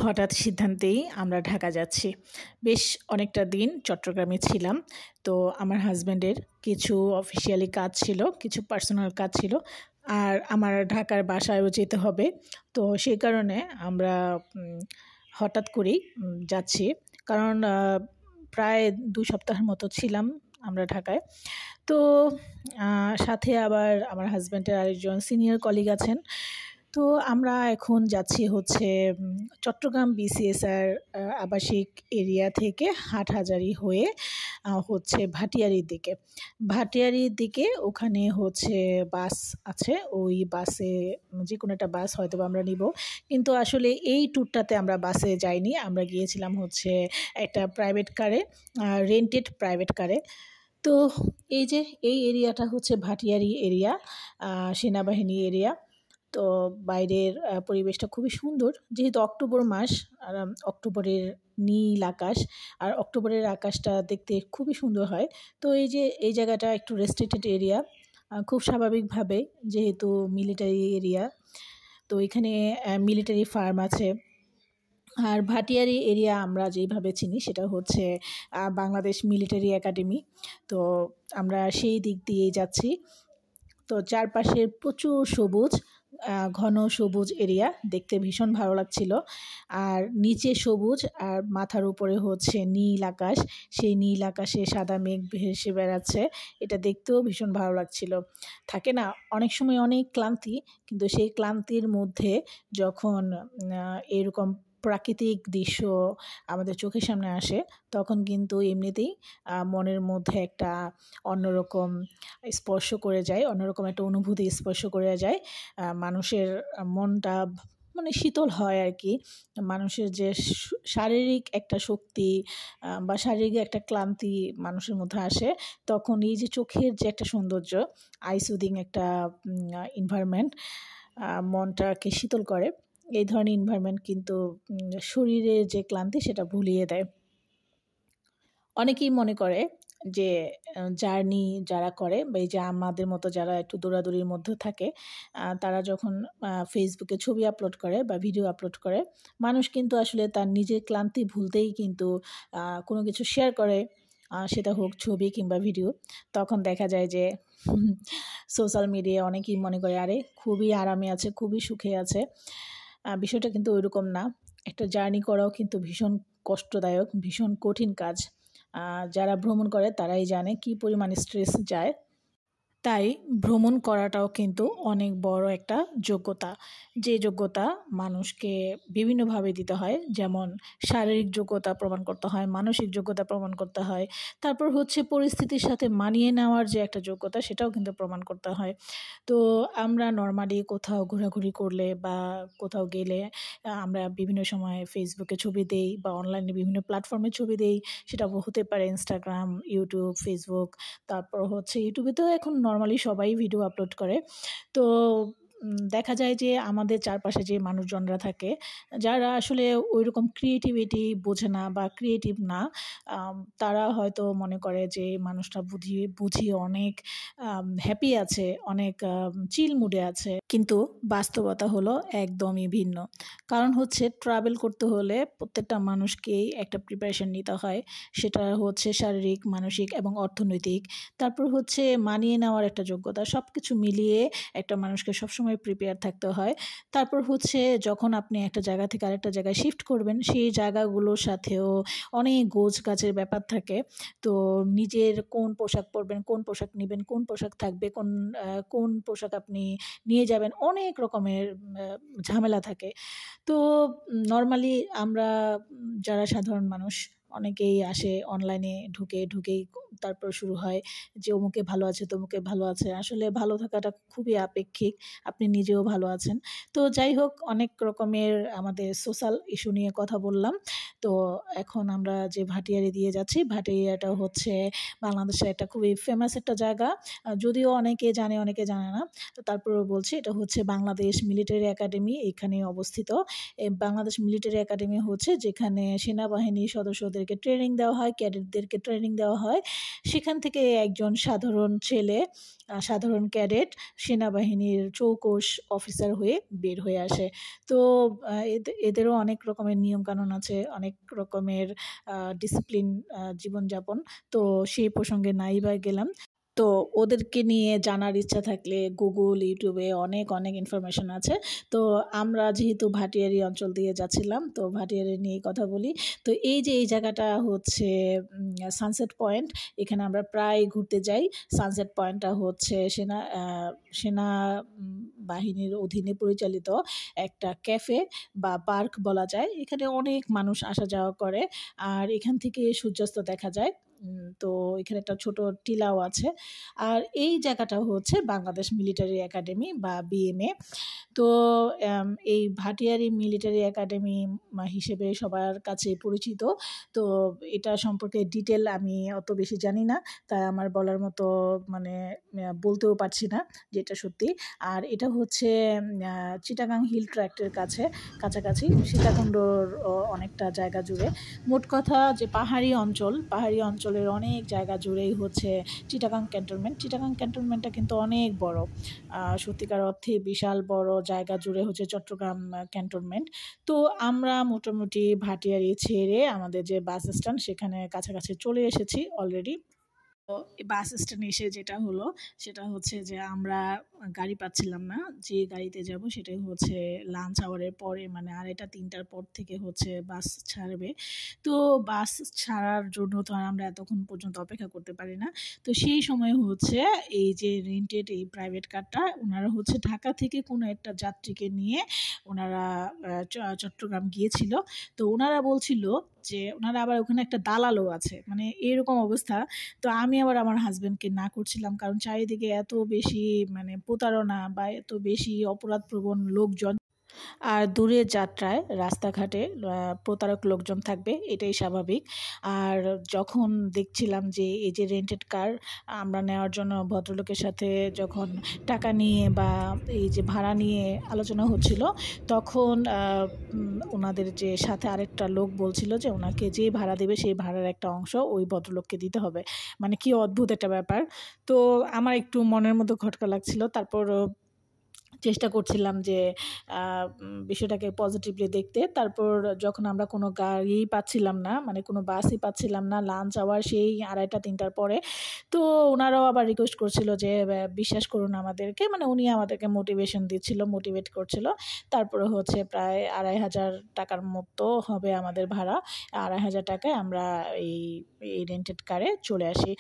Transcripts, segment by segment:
হঠাৎ সিদ্ধান্তেই আমরা ঢাকা যাচ্ছি। বেশ অনেকটা দিন চট্টগ্রামে ছিলাম। তো আমার হাসব্যান্ডের কিছু অফিসিয়ালি কাজ ছিল, কিছু পার্সোনাল কাজ ছিল। আর আমার ঢাকার বাসায়ও যেতে হবে। তো সেই কারণে আমরা উম হঠাৎ করেই যাচ্ছি। কারণ প্রায় ২ সপ্তাহের মতো ছিলাম আমরা ঢাকায়। তো সাথে আবার আমার হাসব্যান্ডের আরেকজন সিনিয়র কলিগ আছেন। তো আমরা এখন যাচ্ছি হচ্ছে চট্টগ্রাম বিসিএসআর আবাসিক এরিয়া থেকে হাটহাজারী হয়ে হচ্ছে ভাটিয়ারির দিকে। ভাটিয়ারির দিকে ওখানে হচ্ছে বাস আছে। ওই বাসে যেকোনো একটা বাস হয়তোবা আমরা নিব। কিন্তু আসলে এই ট্যুরটাতে আমরা বাসে যাইনি। আমরা গিয়েছিলাম হচ্ছে একটা প্রাইভেট কারে, রেন্টেড প্রাইভেট কারে। তো এই যে এই এরিয়াটা হচ্ছে ভাটিয়ারি এরিয়া, সেনাবাহিনী এরিয়া। তো বাইরের পরিবেশটা খুবই সুন্দর। যেহেতু অক্টোবর মাস, আর অক্টোবরের নীল আকাশ, আর অক্টোবরের আকাশটা দেখতে খুবই সুন্দর হয়। তো এই যে এই জায়গাটা একটু রেস্ট্রিক্টেড এরিয়া, খুব স্বাভাবিকভাবে, যেহেতু মিলিটারি এরিয়া। তো এখানে মিলিটারি ফার্ম আছে। আর ভাটিয়ারি এরিয়া আমরা যেইভাবে চিনি সেটা হচ্ছে বাংলাদেশ মিলিটারি একাডেমি। তো আমরা সেই দিক দিয়েই যাচ্ছি। তো চারপাশে প্রচুর সবুজ, ঘন সবুজ এরিয়া, দেখতে ভীষণ ভালো লাগছিল। আর নিচে সবুজ, আর মাথার উপরে হচ্ছে নীল আকাশ। সেই নীল আকাশে সাদা মেঘ ভেসে বেড়াচ্ছে। এটা দেখতেও ভীষণ ভালো লাগছিল। থাকে না অনেক সময় অনেক ক্লান্তি, কিন্তু সেই ক্লান্তির মধ্যে যখন এরকম প্রাকৃতিক দৃশ্য আমাদের চোখের সামনে আসে, তখন কিন্তু এমনিতেই মনের মধ্যে একটা অন্যরকম স্পর্শ করে যায়, অন্যরকম একটা অনুভূতি স্পর্শ করে যায়। মানুষের মনটা মানে শীতল হয় আর কি। মানুষের যে শারীরিক একটা শক্তি বা শারীরিক একটা ক্লান্তি মানুষের মধ্যে আসে, তখন এই যে চোখের যে একটা সৌন্দর্য, আইসুদিং একটা এনভায়রনমেন্ট, মনটাকে শীতল করে। এই ধরনের এনভায়রনমেন্ট কিন্তু শরীরের যে ক্লান্তি সেটা ভুলিয়ে দেয়। অনেকেই মনে করে যে জার্নি যারা করে বা এই যে আমাদের মতো যারা একটু দৌড়াদৌড়ির মধ্যে থাকে, তারা যখন ফেসবুকে ছবি আপলোড করে বা ভিডিও আপলোড করে, মানুষ কিন্তু আসলে তার নিজের ক্লান্তি ভুলতেই কিন্তু কোনো কিছু শেয়ার করে, সেটা হোক ছবি কিংবা ভিডিও। তখন দেখা যায় যে সোশ্যাল মিডিয়ায় অনেকেই মনে করে আরে খুবই আরামে আছে, খুবই সুখে আছে। বিষয়টা কিন্তু ওইরকম না। একটা জার্নি করাও কিন্তু ভীষণ কষ্টদায়ক, ভীষণ কঠিন কাজ। যারা ভ্রমণ করে তারাই জানে কী পরিমাণ স্ট্রেস যায়। তাই ভ্রমণ করাটাও কিন্তু অনেক বড় একটা যোগ্যতা। যে যোগ্যতা মানুষকে বিভিন্নভাবে দিতে হয়। যেমন শারীরিক যোগ্যতা প্রমাণ করতে হয়, মানসিক যোগ্যতা প্রমাণ করতে হয়। তারপর হচ্ছে পরিস্থিতির সাথে মানিয়ে নেওয়ার যে একটা যোগ্যতা, সেটাও কিন্তু প্রমাণ করতে হয়। তো আমরা নরমালি কোথাও ঘোরাঘুরি করলে বা কোথাও গেলে আমরা বিভিন্ন সময় ফেসবুকে ছবি দেই বা অনলাইনে বিভিন্ন প্ল্যাটফর্মে ছবি দেই। সেটা হতে পারে ইনস্টাগ্রাম, ইউটিউব, ফেসবুক। তারপর হচ্ছে ইউটিউবে তো এখন নরমালি সবাই ভিডিও আপলোড করে। তো দেখা যায় যে আমাদের চারপাশে যে মানুষজনরা থাকে, যারা আসলে ওইরকম ক্রিয়েটিভিটি বোঝে না বা ক্রিয়েটিভ না, তারা হয়তো মনে করে যে মানুষটা বুঝি অনেক হ্যাপি আছে, অনেক চিল মুডে আছে। কিন্তু বাস্তবতা হলো একদমই ভিন্ন। কারণ হচ্ছে ট্রাভেল করতে হলে প্রত্যেকটা মানুষকেই একটা প্রিপারেশন নিতে হয়। সেটা হচ্ছে শারীরিক, মানসিক এবং অর্থনৈতিক। তারপর হচ্ছে মানিয়ে নেওয়ার একটা যোগ্যতা। সবকিছু মিলিয়ে একটা মানুষকে সবসময় প্রিপেয়ার থাকতে হয়। তারপর হচ্ছে যখন আপনি একটা জায়গা থেকে আরেকটা জায়গায় শিফট করবেন, সেই জায়গাগুলোর সাথেও অনেক গোছগাছের ব্যাপার থাকে। তো নিজের কোন পোশাক পরবেন, কোন পোশাক নিবেন, কোন পোশাক থাকবে, কোন পোশাক আপনি নিয়ে যাবেন, অনেক রকমের ঝামেলা থাকে। তো নরমালি আমরা যারা সাধারণ মানুষ, অনেকেই আসে অনলাইনে ঢুকেই তারপর শুরু হয় যে অমুকে ভালো আছে, তমুকে ভালো আছে। আসলে ভালো থাকাটা খুবই আপেক্ষিক। আপনি নিজেও ভালো আছেন। তো যাই হোক, অনেক রকমের আমাদের সোশ্যাল ইস্যু নিয়ে কথা বললাম। তো এখন আমরা যে ভাটিয়ারি দিয়ে যাচ্ছি, ভাটিয়ারিটা হচ্ছে বাংলাদেশের একটা খুবই ফেমাস একটা জায়গা। যদিও অনেকে জানে, অনেকে জানে না। তারপরেও বলছি, এটা হচ্ছে বাংলাদেশ মিলিটারি একাডেমি, এখানে অবস্থিত। বাংলাদেশ মিলিটারি একাডেমি হচ্ছে যেখানে সেনাবাহিনীর সদস্যদেরকে ট্রেনিং দেওয়া হয়, ক্যাডেটদেরকে ট্রেনিং দেওয়া হয়। সেখান থেকে একজন সাধারণ ছেলে, সাধারণ ক্যাডেট সেনাবাহিনীর চৌকস অফিসার হয়ে বের হয়ে আসে। তো এদেরও অনেক রকমের নিয়মকানুন আছে, অনেক রকমের ডিসিপ্লিন জীবনযাপন। তো সেই প্রসঙ্গে নাই বা গেলাম। তো ওদেরকে নিয়ে জানার ইচ্ছা থাকলে গুগল, ইউটিউবে অনেক অনেক ইনফরমেশন আছে। তো আমরা যেহেতু ভাটিয়ারি অঞ্চল দিয়ে যাচ্ছিলাম, তো ভাটিয়ারি নিয়ে কথা বলি। তো এই যে এই জায়গাটা হচ্ছে সানসেট পয়েন্ট, এখানে আমরা প্রায় ঘুরতে যাই। সানসেট পয়েন্টটা হচ্ছে সেনা বাহিনীর অধীনে পরিচালিত একটা ক্যাফে বা পার্ক বলা যায়। এখানে অনেক মানুষ আসা যাওয়া করে, আর এখান থেকে সূর্যাস্ত দেখা যায়। তো এখানে একটা ছোট টিলাও আছে। আর এই জায়গাটা হচ্ছে বাংলাদেশ মিলিটারি একাডেমি বা বিএমএ। তো এই ভাটিয়ারি মিলিটারি একাডেমি হিসেবে সবার কাছে পরিচিত। তো এটা সম্পর্কে ডিটেল আমি অত বেশি জানি না, তাই আমার বলার মতো মানে বলতেও পারছি না যেটা সত্যি। আর এটা হচ্ছে চিটাগাং হিল ট্র্যাক্টের কাছাকাছি, সীতাকুণ্ডর অনেকটা জায়গা জুড়ে। মোট কথা যে পাহাড়ি অঞ্চলের অনেক জায়গা জুড়েই হচ্ছে চিটাগাং ক্যান্টনমেন্ট। চিটাগাং ক্যান্টনমেন্টটা কিন্তু অনেক বড়, সত্যিকার অর্থে বিশাল বড় জায়গা জুড়ে হচ্ছে চট্টগ্রাম ক্যান্টনমেন্ট। তো আমরা মোটামুটি ভাটিয়ারি ছেড়ে আমাদের যে বাস স্ট্যান্ড সেখানে কাছাকাছি চলে এসেছি অলরেডি। তো বাস স্ট্যান্ডে এসে যেটা হলো সেটা হচ্ছে যে আমরা গাড়ি পাচ্ছিলাম না। যে গাড়িতে যাব সেটাই হচ্ছে লাঞ্চ আওয়ারের পরে, মানে 2:30-3টার পর থেকে হচ্ছে বাস ছাড়বে। তো বাস ছাড়ার জন্য তো আর আমরা এতক্ষণ পর্যন্ত অপেক্ষা করতে পারি না। তো সেই সময় হচ্ছে এই যে রেন্টেড এই প্রাইভেট কারটা, ওনারা হচ্ছে ঢাকা থেকে কোনো একটা যাত্রীকে নিয়ে ওনারা চট্টগ্রাম গিয়েছিল। তো ওনারা বলছিল যে ওনারা আবার ওখানে একটা দালালও আছে, মানে এরকম অবস্থা। তো আমি আবার আমার হাজব্যান্ডকে না করছিলাম, কারণ চারিদিকে এত বেশি মানে প্রতারণা বা এত বেশি অপরাধপ্রবণ লোকজন, আর দূরের যাত্রায় রাস্তাঘাটে প্রতারক লোকজন থাকবে, এটাই স্বাভাবিক। আর যখন দেখছিলাম যে এই যে রেন্টেড কার আমরা নেওয়ার জন্য ভদ্রলোকের সাথে যখন টাকা নিয়ে বা এই যে ভাড়া নিয়ে আলোচনা হচ্ছিল, তখন ওনাদের যে সাথে আরেকটা লোক বলছিল যে ওনাকে যে ভাড়া দেবে সেই ভাড়ার একটা অংশ ওই ভদ্রলোককে দিতে হবে। মানে কি অদ্ভুত একটা ব্যাপার। তো আমার একটু মনের মধ্যে খটকা লাগছিল। তারপর চেষ্টা করছিলাম যে বিষয়টাকে পজিটিভলি দেখতে। তারপর যখন আমরা কোনো গাড়িই পাচ্ছিলাম না, মানে কোনো বাসই পাচ্ছিলাম না, লাঞ্চ আওয়ার সেই 2:30-3টার পরে, তো ওনারাও আবার রিকোয়েস্ট করছিল যে বিশ্বাস করুন আমাদেরকে, মানে উনি আমাদেরকে মোটিভেট করছিল। তারপরে হচ্ছে প্রায় 2,500 টাকার মতো হবে আমাদের ভাড়া। 2,500 টাকায় আমরা এই রেন্টেড কারে চলে আসি।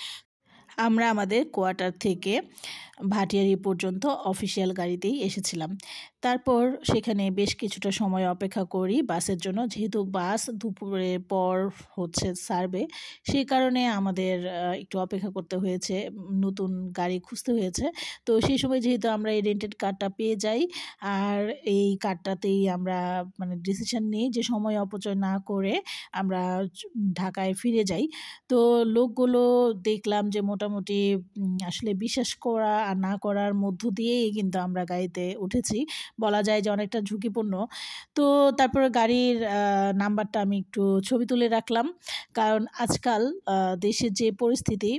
আমরা আমাদের কোয়ার্টার থেকে ভাটিয়ারি পর্যন্ত অফিসিয়াল গাড়িতেই এসেছিলাম। তারপর সেখানে বেশ কিছুটা সময় অপেক্ষা করি বাসের জন্য, যেহেতু বাস দুপুরের পর হচ্ছে ছাড়বে, সেই কারণে আমাদের একটু অপেক্ষা করতে হয়েছে, নতুন গাড়ি খুঁজতে হয়েছে। তো সেই সময় যেহেতু আমরা এই রেন্টেড কারটা পেয়ে যাই, আর এই কারটাতেই আমরা মানে ডিসিশন নিই যে সময় অপচয় না করে আমরা ঢাকায় ফিরে যাই। তো লোকগুলো দেখলাম যে মোটামুটি আসলে বিশ্বাস করা আর না করার মধ্য দিয়েই কিন্তু আমরা গাড়িতে উঠেছি, বলা যায় যে অনেকটা ঝুঁকিপূর্ণ। তো তারপরে গাড়ির নাম্বারটা আমি একটু ছবি তুলে রাখলাম, কারণ আজকাল দেশের যে পরিস্থিতি,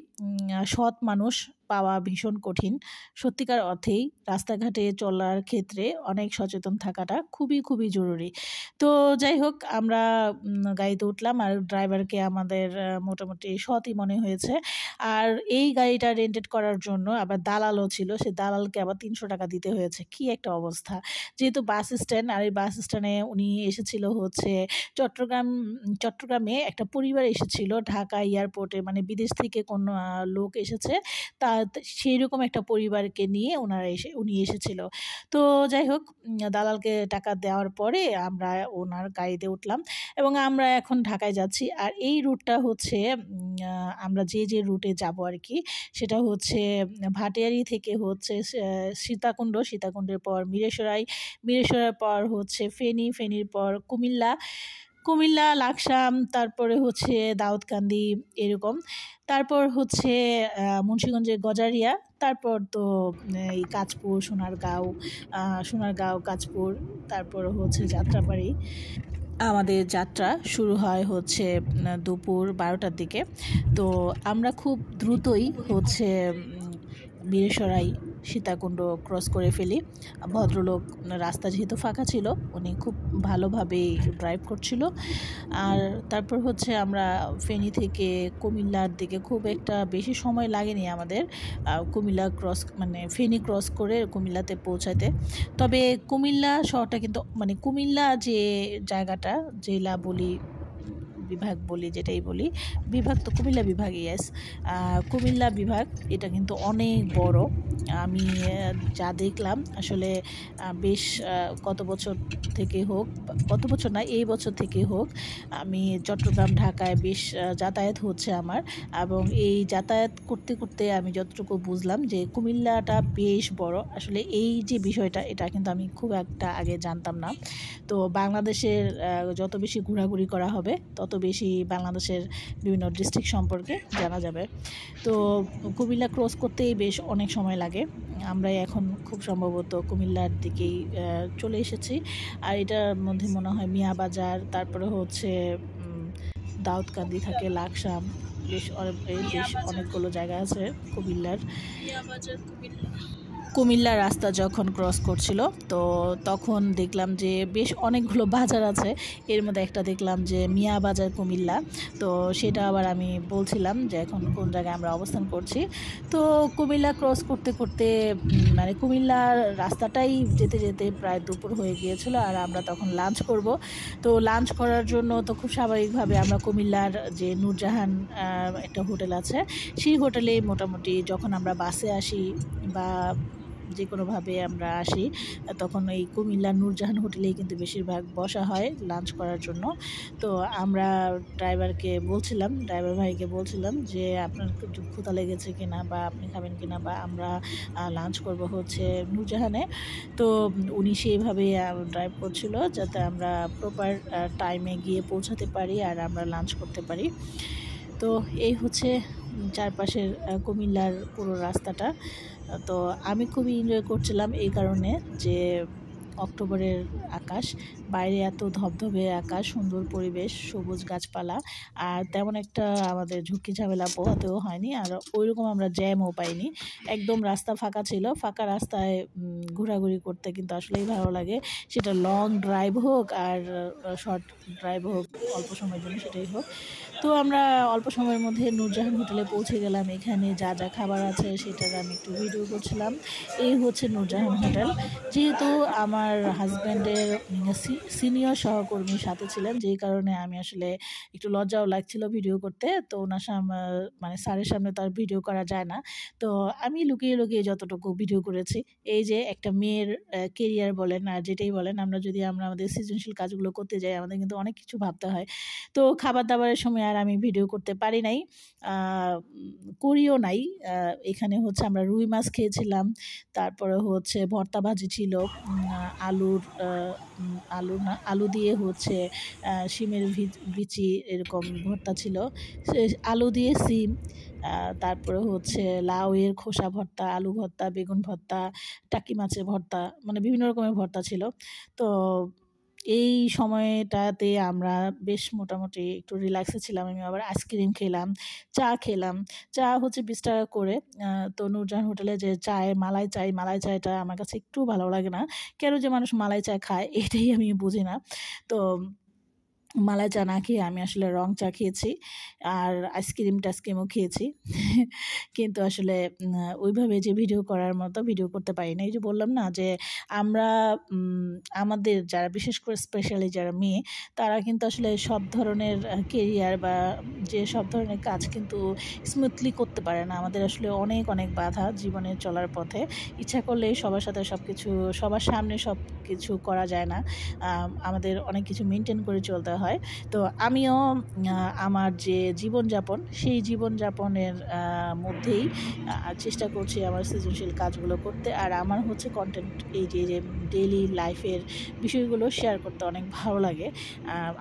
সৎ মানুষ পাওয়া ভীষণ কঠিন। সত্যিকার অর্থেই রাস্তাঘাটে চলার ক্ষেত্রে অনেক সচেতন থাকাটা খুবই খুবই জরুরি। তো যাই হোক, আমরা গাড়িতে উঠলাম, আর ড্রাইভারকে আমাদের মোটামুটি সৎই মনে হয়েছে। আর এই গাড়িটা রেন্টেড করার জন্য আবার দালালও ছিল, সে দালালকে আবার 300 টাকা দিতে হয়েছে। কি একটা অবস্থা! যেহেতু বাস স্ট্যান্ড, আর এই বাস স্ট্যান্ডে উনি এসেছিল হচ্ছে চট্টগ্রামে একটা পরিবার এসেছিল ঢাকা এয়ারপোর্টে, মানে বিদেশ থেকে কোনো লোক এসেছে, তা সেই রকম একটা পরিবারকে নিয়ে উনি এসেছিল। তো যাই হোক, দালালকে টাকা দেওয়ার পরে আমরা ওনার গাড়িতে উঠলাম এবং আমরা এখন ঢাকায় যাচ্ছি। আর এই রুটটা হচ্ছে আমরা যে রুটে যাব আর কি, সেটা হচ্ছে ভাটিয়ারি থেকে হচ্ছে সীতাকুণ্ডের পর মিরেশ্বরার পর হচ্ছে ফেনীর পর কুমিল্লা, লাকসাম, তারপরে হচ্ছে দাউদকান্দি, এরকম। তারপর হচ্ছে মুন্সিগঞ্জের গজারিয়া, তারপর তো এই কাঁচপুর, সোনারগাঁও, কাঁচপুর, তারপর হচ্ছে যাত্রাবাড়ি। আমাদের যাত্রা শুরু হয় হচ্ছে দুপুর 12টার দিকে। তো আমরা খুব দ্রুতই হচ্ছে বীরেশ্বরাই সীতাকুণ্ড ক্রস করে ফেলি। ভদ্রলোক, রাস্তা যেহেতু ফাঁকা ছিল, উনি খুব ভালোভাবেই ড্রাইভ করছিল। আর তারপর হচ্ছে আমরা ফেনী থেকে কুমিল্লার দিকে খুব একটা বেশি সময় লাগেনি আমাদের কুমিল্লা ক্রস মানে ফেনী ক্রস করে কুমিল্লাতে পৌঁছাতে। তবে কুমিল্লা শহরটা কিন্তু মানে কুমিল্লা যে জায়গাটা, জেলা বলি বিভাগ বলি যেটাই বলি, বিভাগ তো কুমিল্লা বিভাগ, ইয়েস, কুমিল্লা বিভাগ এটা কিন্তু অনেক বড়। আমি যা দেখলাম আসলে বেশ কত বছর থেকে হোক, কত বছর না এই বছর থেকে হোক, আমি চট্টগ্রাম ঢাকায় বেশ যাতায়াত হচ্ছে আমার, এবং এই যাতায়াত করতে করতে আমি যতটুকু বুঝলাম যে কুমিল্লাটা বেশ বড়। আসলে এই যে বিষয়টা, এটা কিন্তু আমি খুব একটা আগে জানতাম না। তো বাংলাদেশের যত বেশি ঘোরাঘুরি করা হবে তত বেশি বাংলাদেশের বিভিন্ন ডিস্ট্রিক্ট সম্পর্কে জানা যাবে। তো কুমিল্লা ক্রস করতেই বেশ অনেক সময় লাগে। আমরা এখন খুব সম্ভবত কুমিল্লার দিকেই চলে এসেছি। আর এটার মধ্যে মনে হয় মিয়া বাজার, তারপরে হচ্ছে দাউদকান্দি থাকে, লাকসাম, বেশ অনেকগুলো জায়গা আছে কুমিল্লার। কুমিল্লা রাস্তা যখন ক্রস করছিল তো তখন দেখলাম যে বেশ অনেকগুলো বাজার আছে, এর মধ্যে একটা দেখলাম যে মিয়া বাজার কুমিল্লা। তো সেটা আবার আমি বলছিলাম যে এখন কোন জায়গায় আমরা অবস্থান করছি। তো কুমিল্লা ক্রস করতে করতে মানে কুমিল্লার রাস্তাটাই যেতে যেতে প্রায় দুপুর হয়ে গিয়েছিল, আর আমরা তখন লাঞ্চ করব। তো লাঞ্চ করার জন্য তো খুব স্বাভাবিকভাবে আমরা কুমিল্লার যে নূরজাহান একটা হোটেল আছে, সেই হোটেলেই মোটামুটি যখন আমরা বাসে আসি বা যে কোনোভাবে আমরা আসি, তখন এই কুমিল্লার নূরজাহান হোটেলেই কিন্তু বেশিরভাগ বসা হয় লাঞ্চ করার জন্য। তো আমরা ড্রাইভার ভাইকে বলছিলাম যে আপনার একটু ক্ষুধা লেগেছে কিনা, বা আপনি খাবেন কিনা, বা আমরা লাঞ্চ করব হচ্ছে নূরজাহানে। তো উনি সেইভাবে ড্রাইভ করছিল যাতে আমরা প্রপার টাইমে গিয়ে পৌঁছাতে পারি আর আমরা লাঞ্চ করতে পারি। তো এই হচ্ছে চারপাশের কুমিল্লার পুরো রাস্তাটা। তো আমি খুবই এনজয় করছিলাম এই কারণে যে অক্টোবরের আকাশ, বাইরে এত ধবধবে আকাশ, সুন্দর পরিবেশ, সবুজ গাছপালা, আর তেমন একটা আমাদের ঝুঁকি ঝামেলা পোহাতেও হয়নি, আর ওইরকম আমরা জ্যামও পাইনি। একদম রাস্তা ফাঁকা ছিল। ফাঁকা রাস্তায় ঘোরাঘুরি করতে কিন্তু আসলেই ভালো লাগে, সেটা লং ড্রাইভ হোক আর শর্ট ড্রাইভ হোক, অল্প সময়ের জন্য সেটাই হোক। তো আমরা অল্প সময়ের মধ্যে নূরজাহান হোটেলে পৌঁছে গেলাম। এখানে যা যা খাবার আছে সেটার আমি একটু ভিডিও করছিলাম। এই হচ্ছে নূরজাহান হোটেল। যেহেতু আমার হাজব্যান্ডের সিনিয়র সহকর্মীর সাথে ছিলেন, যেই কারণে আমি আসলে একটু লজ্জাও লাগছিল ভিডিও করতে। তো ওনার সামনে মানে স্যারের সামনে তো আর ভিডিও করা যায় না, তো আমি লুকিয়ে লুকিয়ে যতটুকু ভিডিও করেছি। এই যে একটা মেয়ের কেরিয়ার বলেন আর যেটাই বলেন, আমরা আমাদের সৃজনশীল কাজগুলো করতে যাই, আমাদের কিন্তু অনেক কিছু ভাবতে হয়। তো খাবার দাবারের সময় আর আমি ভিডিও করতে পারি নাই, করিও নাই। এখানে হচ্ছে আমরা রুই মাছ খেয়েছিলাম, তারপরে হচ্ছে ভর্তা ভাজি ছিল, আলু দিয়ে হচ্ছে শিমের বিচি এরকম ভর্তা ছিল, আলু দিয়ে সিম, তারপরে হচ্ছে লাউয়ের খোসা ভর্তা, আলু ভর্তা, বেগুন ভর্তা, টাকি মাছের ভর্তা, মানে বিভিন্ন রকমের ভর্তা ছিল। তো এই সময়টাতে আমরা বেশ মোটামুটি একটু রিল্যাক্সে ছিলাম। আমি আবার আইসক্রিম খেলাম, চা খেলাম। চা হচ্ছে 20 টাকা করে। তো নূরজাহান হোটেলে যে মালাই চায়টা আমার কাছে একটু ভালো লাগে না। কেন যে মানুষ মালাই চা খায় এটাই আমি বুঝি না। তো মালাই চা না খেয়ে আমি আসলে রং চা খেয়েছি, আর টাইসক্রিমও খেয়েছি। কিন্তু আসলে ওইভাবে যে ভিডিও করার মতো ভিডিও করতে পারি না। এই যে বললাম না যে আমরা আমাদের যারা বিশেষ করে স্পেশালি যারা মেয়ে, তারা কিন্তু আসলে সব ধরনের কেরিয়ার বা যে সব ধরনের কাজ কিন্তু স্মুথলি করতে পারে না। আমাদের আসলে অনেক অনেক বাধা জীবনে চলার পথে। ইচ্ছা করলেই সবার সাথে সবার সামনে সব কিছু করা যায় না। আমাদের অনেক কিছু মেনটেন করে চলতে হয়। তো আমিও আমার যে জীবনযাপন সেই জীবনযাপনের মধ্যেই চেষ্টা করছি আমার সৃজনশীল কাজগুলো করতে। আর আমার হচ্ছে কন্টেন্ট এই যে ডেইলি লাইফের বিষয়গুলো শেয়ার করতে অনেক ভালো লাগে।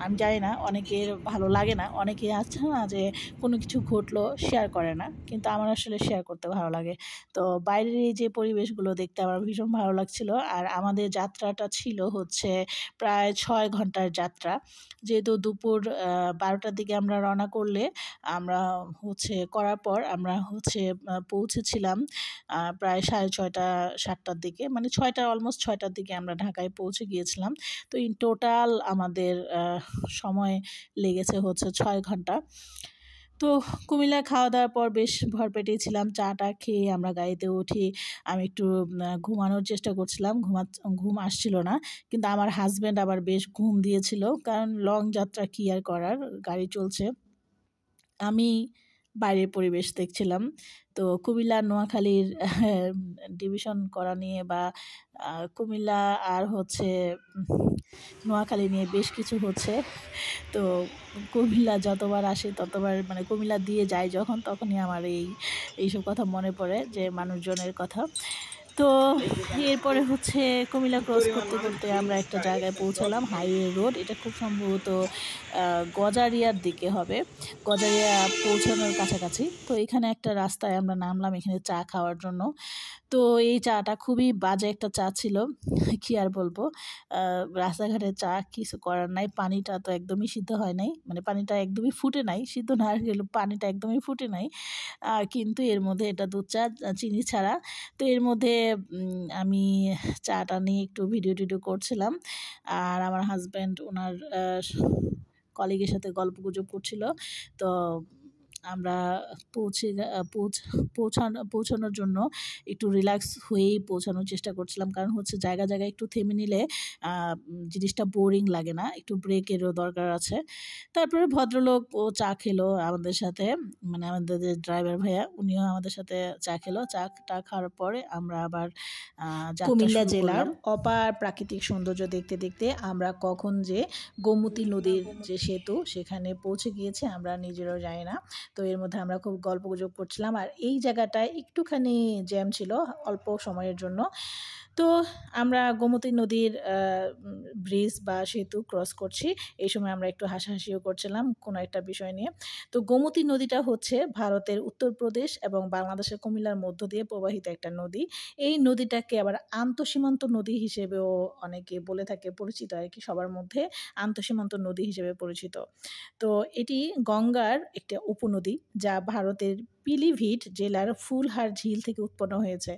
আমি জানি না অনেকের ভালো লাগে না, অনেকে আছে না যে কোনো কিছু ঘটলো শেয়ার করে না, কিন্তু আমার আসলে শেয়ার করতে ভালো লাগে। তো বাইরের এই যে পরিবেশগুলো দেখতে আমার ভীষণ ভালো লাগছিল। আর আমাদের যাত্রাটা ছিল হচ্ছে প্রায় 6 ঘন্টার যাত্রা। যেহেতু দুপুর 12টার দিকে আমরা রওনা করলে আমরা করার পর আমরা পৌঁছেছিলাম প্রায় 6:30 7টার দিকে, মানে 6টার দিকে আমরা ঢাকায় পৌঁছে গিয়েছিলাম। তো ইন টোটাল আমাদের সময় লেগেছে 6 ঘন্টা। তো কুমিল্লায় খাওয়া দাওয়ার পর বেশ ভরপেটেই ছিলাম। চাটা খেয়ে আমরা গাড়িতে উঠি। আমি একটু ঘুমানোর চেষ্টা করছিলাম, ঘুম আসছিল না, কিন্তু আমার হাজব্যান্ড আবার বেশ ঘুম দিয়েছিল, কারণ লং যাত্রা কি আর করার, গাড়ি চলছে। আমি বাইরের পরিবেশ দেখছিলাম। তো কুমিল্লা নোয়াখালীর ডিভিশন করা নিয়ে বা কুমিল্লা আর নোয়াখালী নিয়ে বেশ কিছু হচ্ছে। তো কুমিল্লা যতবার আসে ততবার, মানে কুমিল্লা দিয়ে যায় যখন, তখনই আমার এইসব কথা মনে পড়ে, যে মানুষজনের কথা। তো এরপরে কুমিল্লা ক্রস করতে করতে আমরা একটা জায়গায় পৌঁছালাম, হাইওয়ে রোড। এটা খুব সম্ভবত গজারিয়ার দিকে হবে, গজারিয়া পৌঁছানোর কাছাকাছি। তো এখানে একটা রাস্তায় আমরা নামলাম এখানে চা খাওয়ার জন্য। তো এই চাটা খুবই বাজে একটা চা ছিল, কি আর বলবো। রাস্তাঘাটের চা কিছু করার নাই, পানিটা তো একদমই সিদ্ধ হয় নাই, মানে পানিটা একদমই ফুটে নাই, সিদ্ধ না গেলে পানিটা একদমই ফুটে নাই। কিন্তু এর মধ্যে এটা দুধ চা, চিনি ছাড়া। তো এর মধ্যে আমি চাটা নিয়ে একটু ভিডিও টিডিও করছিলাম, আর আমার হাজব্যান্ড ওনার কলিগের সাথে গল্পগুজব করছিল। তো আমরা পৌঁছানোর জন্য একটু রিল্যাক্স হয়েই পৌঁছানোর চেষ্টা করছিলাম, কারণ জায়গায় জায়গায় একটু থেমে নিলে জিনিসটা বোরিং লাগে না, একটু ব্রেকেরও দরকার আছে। তারপরে ভদ্রলোক ও চা খেলো আমাদের সাথে, মানে আমাদের যে ড্রাইভার ভাইয়া উনিও আমাদের সাথে চা খেলো। চাটা খাওয়ার পরে আমরা আবার কুমিল্লা জেলার অপার প্রাকৃতিক সৌন্দর্য দেখতে দেখতে আমরা কখন যে গোমতী নদীর যে সেতু সেখানে পৌঁছে গিয়েছে আমরা নিজেরাও জানি না। তো এর মধ্যে আমরা খুব গল্পগুজব করছিলাম, আর এই জায়গাটায় একটুখানি জ্যাম ছিল অল্প সময়ের জন্য। তো আমরা গোমতী নদীর ব্রিজ বা সেতু ক্রস করছি, এই সময় আমরা একটু হাসাহাসিও করছিলাম কোনো একটা বিষয় নিয়ে। তো গোমতী নদীটা ভারতের উত্তরপ্রদেশ এবং বাংলাদেশের কুমিল্লার মধ্য দিয়ে প্রবাহিত একটা নদী। এই নদীটাকে আবার আন্তঃসীমান্ত নদী হিসেবেও অনেকে বলে থাকে, পরিচিত আর কি, সবার মধ্যে আন্তঃসীমান্ত নদী হিসেবে পরিচিত। তো এটি গঙ্গার একটা উপনদী, যা ভারতের পিলিভিট জেলার ফুলহার ঝিল থেকে উৎপন্ন হয়েছে।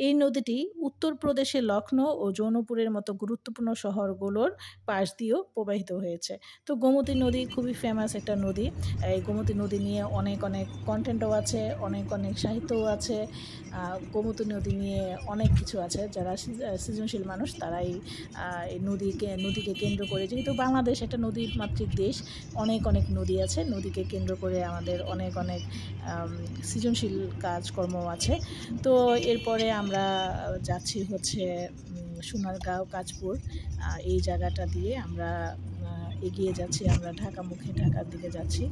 এই নদীটি উত্তরপ্রদেশের লখনৌ ও জৌনপুরের মতো গুরুত্বপূর্ণ শহরগুলোর পাশ দিয়েও প্রবাহিত হয়েছে। তো গোমতী নদী খুবই ফেমাস একটা নদী। এই গোমতী নদী নিয়ে অনেক অনেক কন্টেন্টও আছে, অনেক অনেক সাহিত্যও আছে। গোমতী নদী নিয়ে অনেক কিছু আছে। যারা সৃজনশীল মানুষ তারাই এই নদীকে কেন্দ্র করে, যেহেতু বাংলাদেশ একটা নদীমাতৃক দেশ, অনেক অনেক নদী আছে, নদীকে কেন্দ্র করে আমাদের অনেক অনেক সৃজনশীল কাজকর্ম আছে। তো এরপরে আমরা যাচ্ছি সোনারগাঁও কাঁচপুর, এই জায়গাটা দিয়ে আমরা এগিয়ে যাচ্ছি, আমরা ঢাকার দিকে যাচ্ছি।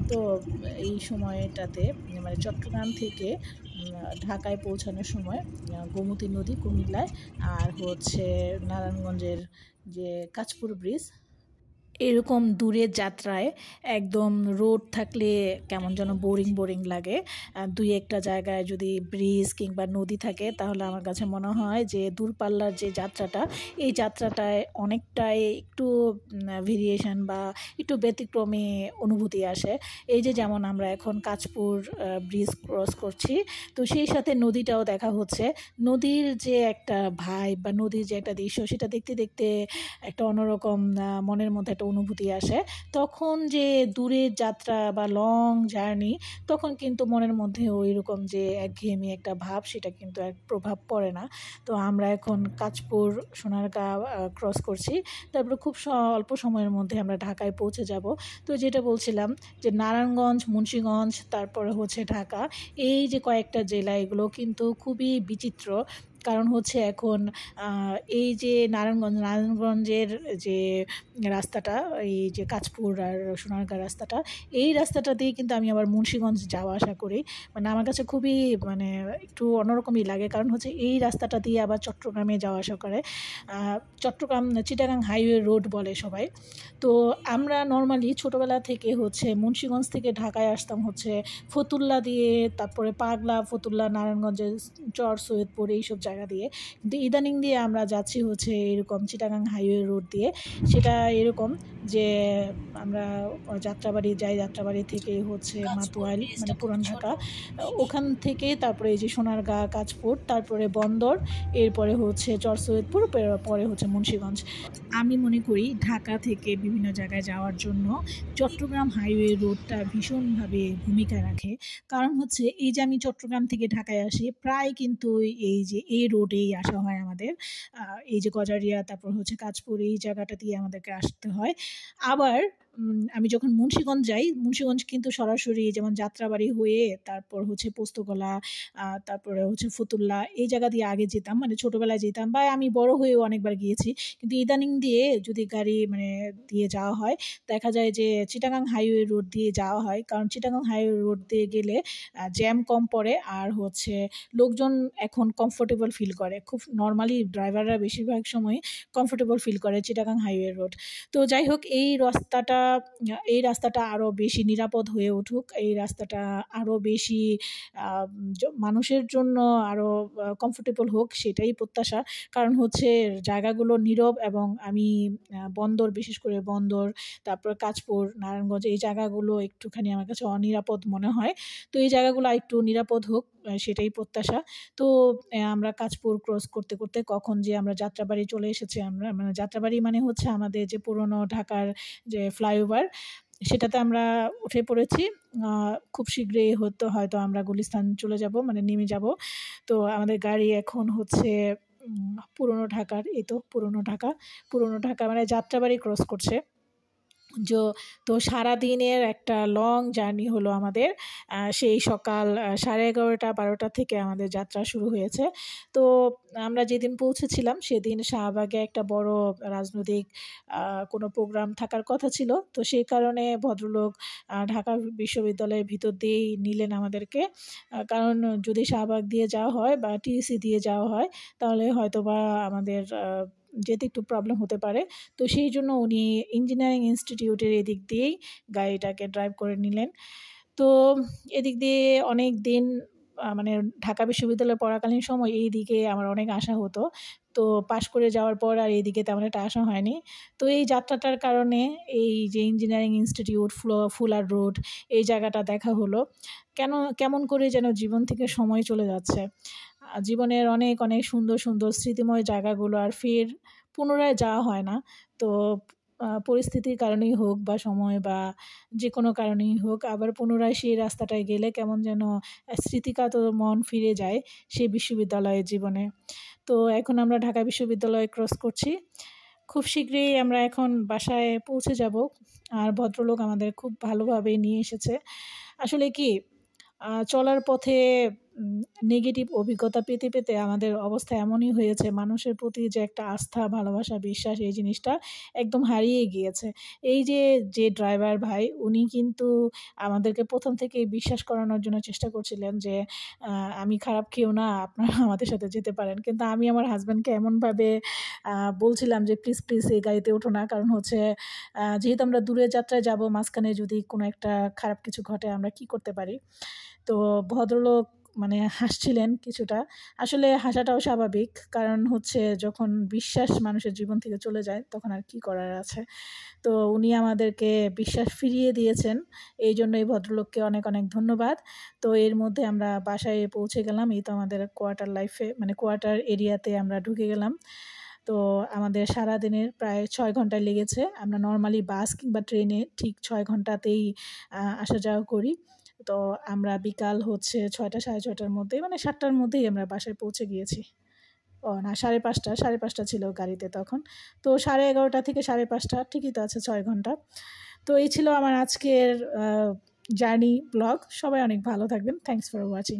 তো এই সময়টাতে মানে চট্টগ্রাম থেকে ঢাকায় পৌঁছানোর সময় গোমতী নদী কুমিল্লায়, আর নারায়ণগঞ্জের যে কাঁচপুর ব্রিজ, এরকম দূরের যাত্রায় একদম রোড থাকলে কেমন যেন বোরিং লাগে। দুই একটা জায়গায় যদি ব্রিজ কিংবা নদী থাকে তাহলে আমার কাছে মনে হয় যে দূরপাল্লার যে যাত্রাটা, এই যাত্রাটায় অনেকটাই একটু ভেরিয়েশন বা একটু ব্যতিক্রমী অনুভূতি আসে। এই যে যেমন আমরা এখন কাঁচপুর ব্রিজ ক্রস করছি, তো সেই সাথে নদীটাও দেখা হচ্ছে। নদীর যে একটা ভাইব বা নদীর যে একটা দৃশ্য, সেটা দেখতে দেখতে একটা অন্যরকম মনের মধ্যে একটা অনুভূতি আসে। তখন যে দূরের যাত্রা বা লং জার্নি, তখন কিন্তু মনের মধ্যে ওই রকম যে একঘেয়েমি একটা ভাব, সেটা কিন্তু এক প্রভাব পড়ে না। তো আমরা এখন কাঁচপুর সোনারগাঁও ক্রস করছি, তারপরে খুব অল্প সময়ের মধ্যে আমরা ঢাকায় পৌঁছে যাব। তো যেটা বলছিলাম যে নারায়ণগঞ্জ, মুন্সিগঞ্জ, তারপরে ঢাকা, এই যে কয়েকটা জেলা, এগুলো কিন্তু খুবই বিচিত্র, কারণ হচ্ছে এখন এই যে নারায়ণগঞ্জের যে রাস্তাটা, এই যে কাঁচপুর আর সোনারগাঁ রাস্তাটা, এই রাস্তাটা দিয়ে কিন্তু আমি আবার মুন্সিগঞ্জ যাওয়া আসা করি। মানে আমার কাছে খুবই মানে একটু অন্যরকমই লাগে, কারণ হচ্ছে এই রাস্তাটা দিয়ে আবার চট্টগ্রামে যাওয়া আসা করে। চট্টগ্রাম চিটাগাং হাইওয়ে রোড বলে সবাই। তো আমরা নর্মালি ছোটোবেলা থেকে হচ্ছে মুন্সিগঞ্জ থেকে ঢাকায় আসতাম হচ্ছে ফতুল্লা দিয়ে, তারপরে পাগলা, ফতুল্লা, নারায়ণগঞ্জের চর সৈয়দপুর, এইসব জায়গা দিয়ে। কিন্তু ইদানিং দিয়ে আমরা যাচ্ছি হচ্ছে এরকম চিটাগাং হাইওয়ে রোড দিয়ে। সেটা এরকম যে আমরা যাত্রাবাড়ি যাই, যাত্রাবাড়ি থেকে হচ্ছে মাতুয়াইল মানে পুরান ঢাকা, ওখান থেকে তারপরে এই যে সোনারগাঁ, কাঁচপুর, তারপরে বন্দর, এরপরে হচ্ছে চর সৈয়দপুর, পরে হচ্ছে মুন্সিগঞ্জ। আমি মনে করি ঢাকা থেকে বিভিন্ন জায়গায় যাওয়ার জন্য চট্টগ্রাম হাইওয়ে রোডটা ভীষণভাবে ভূমিকা রাখে। কারণ হচ্ছে এই যে আমি চট্টগ্রাম থেকে ঢাকায় আসি, প্রায় কিন্তু এই যে এই রোডেই আসা হয় আমাদের। এই যে গজারিয়া, তারপর হচ্ছে কাঁচপুর, এই জায়গাটা দিয়ে আমাদেরকে আসতে হয়। আবার আমি যখন মুন্সিগঞ্জ যাই, মুন্সিগঞ্জ কিন্তু সরাসরি যেমন যাত্রাবাড়ি হয়ে তারপর হচ্ছে পোস্তগোলা, তারপরে হচ্ছে ফতুল্লা, এই জায়গা দিয়ে আগে যেতাম, মানে ছোটোবেলায় যেতাম, বা আমি বড় হয়েও অনেকবার গিয়েছি। কিন্তু ইদানিং দিয়ে যদি গাড়ি মানে দিয়ে যাওয়া হয়, দেখা যায় যে চিটাগাং হাইওয়ে রোড দিয়ে যাওয়া হয়। কারণ চিটাগাং হাইওয়ে রোড দিয়ে গেলে জ্যাম কম পড়ে, আর হচ্ছে লোকজন এখন কমফোর্টেবল ফিল করে, খুব নর্মালি ড্রাইভাররা বেশিরভাগ সময় কমফোর্টেবল ফিল করে চিটাগাং হাইওয়ে রোড। তো যাই হোক, এই রাস্তাটা আরও বেশি নিরাপদ হয়ে উঠুক, এই রাস্তাটা আরও বেশি মানুষের জন্য আরও কমফোর্টেবল হোক, সেটাই প্রত্যাশা। কারণ হচ্ছে জায়গাগুলো নীরব, এবং আমি বন্দর, বিশেষ করে বন্দর, তারপর কাঁচপুর, নারায়ণগঞ্জ, এই জায়গাগুলো একটুখানি আমার কাছে অনিরাপদ মনে হয়। তো এই জায়গাগুলো একটু নিরাপদ হোক, সেটাই প্রত্যাশা। তো আমরা কাঁচপুর ক্রস করতে করতে কখন যে আমরা যাত্রাবাড়ি চলে এসেছি। আমরা মানে যাত্রাবাড়ি মানে হচ্ছে আমাদের যে পুরনো ঢাকার যে ফ্লাইওভার, সেটাতে আমরা উঠে পড়েছি। খুব শীঘ্রই হয়তো আমরা গুলিস্তান চলে যাব, মানে নেমে যাব। তো আমাদের গাড়ি এখন হচ্ছে পুরনো ঢাকার, এই তো পুরনো ঢাকা মানে যাত্রাবাড়ি ক্রস করছে। তো সারাদিনের একটা লং জার্নি হলো আমাদের। সেই সকাল 11:30-12টা থেকে আমাদের যাত্রা শুরু হয়েছে। তো আমরা যেদিন পৌঁছেছিলাম সেদিন শাহবাগে একটা বড় রাজনৈতিক কোনো প্রোগ্রাম থাকার কথা ছিল। তো সেই কারণে ভদ্রলোক ঢাকা বিশ্ববিদ্যালয়ের ভিতর দিয়েই নিলেন আমাদেরকে। কারণ যদি শাহবাগ দিয়ে যাওয়া হয় বা টিএসসি দিয়ে যাওয়া হয়, তাহলে হয়তোবা আমাদের যেতে একটু প্রবলেম হতে পারে। তো সেই জন্য উনি ইঞ্জিনিয়ারিং ইনস্টিটিউটের এদিক দিয়েই গাড়িটাকে ড্রাইভ করে নিলেন। তো এদিক দিয়ে অনেক দিন মানে ঢাকা বিশ্ববিদ্যালয়ে পড়াকালীন সময় এই দিকে আমার অনেক আশা হতো। তো পাশ করে যাওয়ার পর আর এইদিকে তেমন একটা আশা হয়নি। তো এই যাত্রাটার কারণে এই যে ইঞ্জিনিয়ারিং ইনস্টিটিউট, ফুলার রোড, এই জায়গাটা দেখা হলো। কেমন করে যেন জীবন থেকে সময় চলে যাচ্ছে। জীবনের অনেক অনেক সুন্দর সুন্দর স্মৃতিময় জায়গাগুলো আর ফের পুনরায় যাওয়া হয় না। তো পরিস্থিতির কারণেই হোক বা সময় বা যে কোনো কারণেই হোক, আবার পুনরায় সেই রাস্তাটায় গেলে কেমন যেন স্মৃতিকাতর মন ফিরে যায় সেই বিশ্ববিদ্যালয়ের জীবনে। তো এখন আমরা ঢাকা বিশ্ববিদ্যালয় ক্রস করছি। খুব শীঘ্রই আমরা এখন বাসায় পৌঁছে যাব। আর ভদ্রলোক আমাদের খুব ভালোভাবে নিয়ে এসেছে। আসলে কি চলার পথে নেগেটিভ অভিজ্ঞতা পেতে পেতে আমাদের অবস্থা এমনই হয়েছে, মানুষের প্রতি যে একটা আস্থা, ভালোবাসা, বিশ্বাস, এই জিনিসটা একদম হারিয়ে গিয়েছে। এই যে ড্রাইভার ভাই, উনি কিন্তু আমাদেরকে প্রথম থেকেই বিশ্বাস করানোর জন্য চেষ্টা করছিলেন যে আমি খারাপ কেউ না, আপনারা আমাদের সাথে যেতে পারেন। কিন্তু আমি আমার হাজব্যান্ডকে এমনভাবে বলছিলাম যে প্লিজ প্লিজ এই গাড়িতে ওঠো না, কারণ হচ্ছে যেহেতু আমরা দূরের যাত্রায় যাব, মাঝখানে যদি কোনো একটা খারাপ কিছু ঘটে আমরা কি করতে পারি। তো ভদ্রলোক মানে হাসছিলেন কিছুটা। আসলে হাসাটাও স্বাভাবিক, কারণ হচ্ছে যখন বিশ্বাস মানুষের জীবন থেকে চলে যায় তখন আর কি করার আছে। তো উনি আমাদেরকে বিশ্বাস ফিরিয়ে দিয়েছেন, এই জন্য এই ভদ্রলোককে অনেক অনেক ধন্যবাদ। তো এর মধ্যে আমরা বাসায় পৌঁছে গেলাম। এই তো আমাদের কোয়ার্টার এরিয়াতে আমরা ঢুকে গেলাম। তো আমাদের সারাদিনের প্রায় 6 ঘন্টা লেগেছে। আমরা নর্মালি বাস কিংবা ট্রেনে ঠিক 6 ঘন্টাতেই আসা যাওয়া করি। তো আমরা বিকাল হচ্ছে 6টা, 6:30টার মধ্যে, মানে 7টার মধ্যেই আমরা বাসায় পৌঁছে গিয়েছি। ও না, 5:30 ছিল গাড়িতে তখন। তো 11:30 থেকে 5:30, ঠিকই তো আছে, 6 ঘন্টা। তো এই ছিল আমার আজকের জার্নি ব্লগ। সবাই অনেক ভালো থাকবেন। Thanks for watching.